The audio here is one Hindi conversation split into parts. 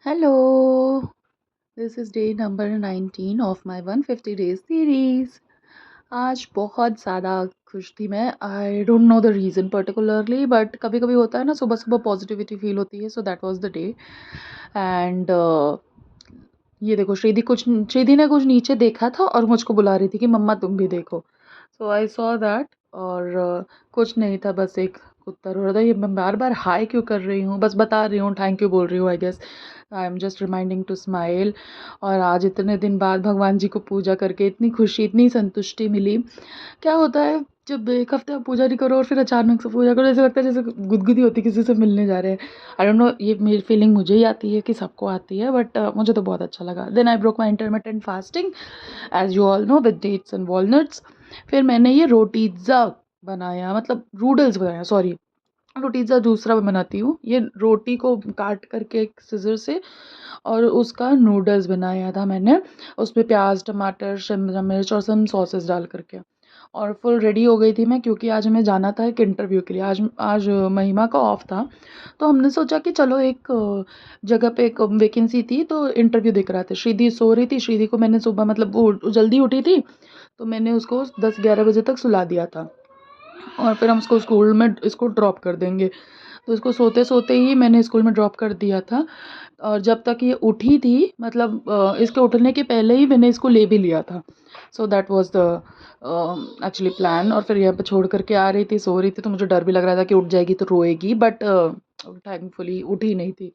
Hello, this is day number 19 of my 150 days series. आज बहुत ज़्यादा खुश थी मैं. I don't know the reason particularly, but कभी कभी होता है ना, सुबह सुबह पॉजिटिविटी फील होती है. So that was the day. And ये देखो, श्रीधि ने कुछ नीचे देखा था और मुझको बुला रही थी कि मम्मा तुम भी देखो. सो आई सॉ दैट. और कुछ नहीं था, बस एक कुत्ता रो रहा था. ये मैं बार बार हाय क्यों कर रही हूँ, बस बता रही हूँ, थैंक यू बोल रही हूँ. I guess I am just reminding to smile. और आज इतने दिन बाद भगवान जी को पूजा करके इतनी खुशी, इतनी संतुष्टि मिली. क्या होता है जब एक हफ्ते आप पूजा नहीं करो और फिर अचानक से पूजा करो, ऐसा लगता है जैसे गुदगुदी होती है, किसी से मिलने जा रहे हैं. आई डोंट नो, ये मेरी फीलिंग मुझे ही आती है कि सबको आती है, बट मुझे तो बहुत अच्छा लगा. Then I broke my intermittent fasting as you all know, with dates and walnuts. फिर मैंने ये रोटीज़ा बनाया, मतलब रूडल्स बनाया, सॉरी. रोटीज़ा दूसरा मैं बनाती हूँ. ये रोटी को काट करके एक सिज़र से, और उसका नूडल्स बनाया था मैंने. उसमें प्याज, टमाटर, शिमला मिर्च और सम सॉसेस डाल करके. और फुल रेडी हो गई थी मैं, क्योंकि आज हमें जाना था एक इंटरव्यू के लिए. आज आज महिमा का ऑफ था. तो हमने सोचा कि चलो एक जगह पे एक वैकेंसी थी, तो इंटरव्यू देख रहा था. श्रीधि सो रही थी. श्रीधि को मैंने सुबह, मतलब वो जल्दी उठी थी, तो मैंने उसको 10-11 बजे तक सुला दिया था. और फिर हम उसको स्कूल में इसको ड्रॉप कर देंगे. तो इसको सोते सोते ही मैंने स्कूल में ड्रॉप कर दिया था. और जब तक ये उठी थी, मतलब इसके उठने के पहले ही मैंने इसको ले भी लिया था. So that was the actually plan. और फिर यहाँ पे छोड़ करके आ रही थी, सो रही थी, तो मुझे डर भी लग रहा था कि उठ जाएगी तो रोएगी, बट थैंकफुली उठी नहीं थी.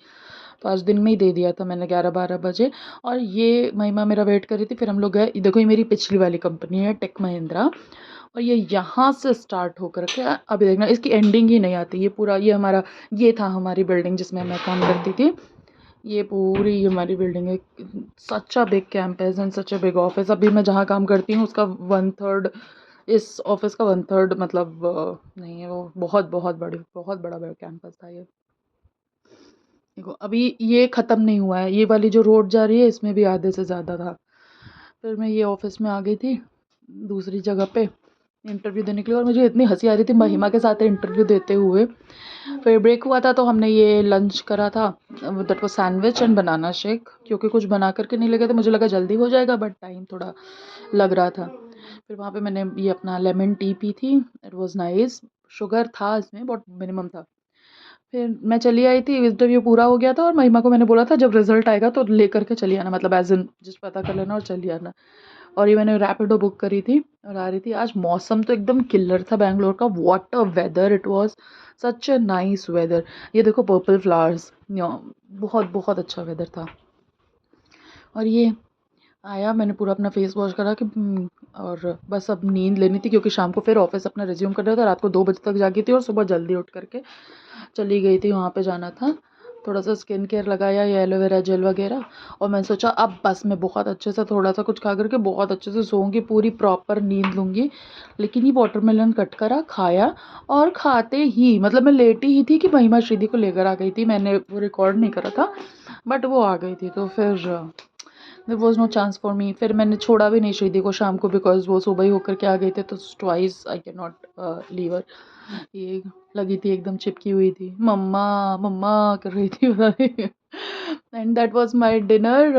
तो आज दिन में ही दे दिया था मैंने 11-12 बजे. और ये महिमा मेरा वेट कर रही थी. फिर हम लोग गए. देखो, ये मेरी पिछली वाली कंपनी है, टेक महिंद्रा. और ये यहाँ से स्टार्ट होकर के अभी देखना, इसकी एंडिंग ही नहीं आती. ये पूरा, ये था हमारी बिल्डिंग जिसमें मैं काम करती थी. ये पूरी हमारी बिल्डिंग है. Such a big campus and such a big office. अभी मैं जहाँ काम करती हूँ उसका 1/3, इस ऑफिस का 1/3, मतलब नहीं है वो. बहुत बहुत बड़ी, बहुत बड़ा बड़ा कैंपस था ये. देखो, अभी ये ख़त्म नहीं हुआ है. ये वाली जो रोड जा रही है, इसमें भी आधे से ज़्यादा था. फिर मैं ये ऑफिस में आ गई थी दूसरी जगह पे इंटरव्यू देने के लिए. और मुझे इतनी हंसी आ रही थी महिमा के साथ इंटरव्यू देते हुए. फिर ब्रेक हुआ था, तो हमने ये लंच करा था. That was sandwich and banana shake, क्योंकि कुछ बना करके नहीं लगे थे. मुझे लगा जल्दी हो जाएगा, बट टाइम थोड़ा लग रहा था. फिर वहाँ पे मैंने ये अपना लेमन टी पी थी. It was nice. शुगर था इसमें, बहुत मिनिमम था. फिर मैं चली आई थी. इंटरव्यू पूरा हो गया था, और महिमा को मैंने बोला था जब रिजल्ट आएगा तो लेकर के चली आना, मतलब एज इन जिस पता कर लेना और चली आना. और ये मैंने रैपिडो बुक करी थी और आ रही थी. आज मौसम तो एकदम किलर था बैंगलोर का. What a weather it was. Such a nice weather. ये देखो, पर्पल फ्लावर्स. बहुत बहुत अच्छा वेदर था. और ये आया, मैंने पूरा अपना फेस वॉश करा कि और बस अब नींद लेनी थी, क्योंकि शाम को फिर ऑफिस अपना रिज्यूम करना था. रात को 2 बजे तक जागी थी, और सुबह जल्दी उठ करके चली गई थी. वहाँ पे जाना था. थोड़ा सा स्किन केयर लगाया, ये एलोवेरा जेल वगैरह. और मैंने सोचा अब बस मैं बहुत अच्छे से थोड़ा सा कुछ खा करके बहुत अच्छे से सोऊंगी, पूरी प्रॉपर नींद लूँगी. लेकिन ये वाटरमेलन कट करा, खाया. और खाते ही, मतलब मैं लेटी ही थी कि महिमा श्रीधि को लेकर आ गई थी. मैंने वो रिकॉर्ड नहीं करा था, बट वो आ गई थी. तो फिर there was no chance for me. फिर मैंने छोड़ा भी नहीं श्रीधि को शाम को, बिकॉज वो सुबह ही होकर के आ गए थे. तो twice I can not leave her. ये लगी थी, एकदम चिपकी हुई थी. मम्मा मम्मा कर रही थी, पता नहीं. And that was my dinner.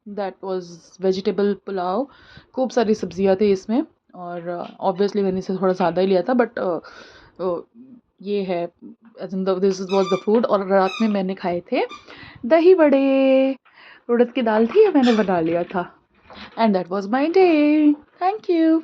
That was vegetable pulao. खूब सारी सब्जियां थी इसमें. और ऑब्वियसली मैंने इसे थोड़ा ज़्यादा ही लिया था, बट ये है, as in this was the food. और रात में मैंने खाए थे दही बड़े. उड़द की दाल थी, मैंने बना लिया था. And that was my day. Thank you.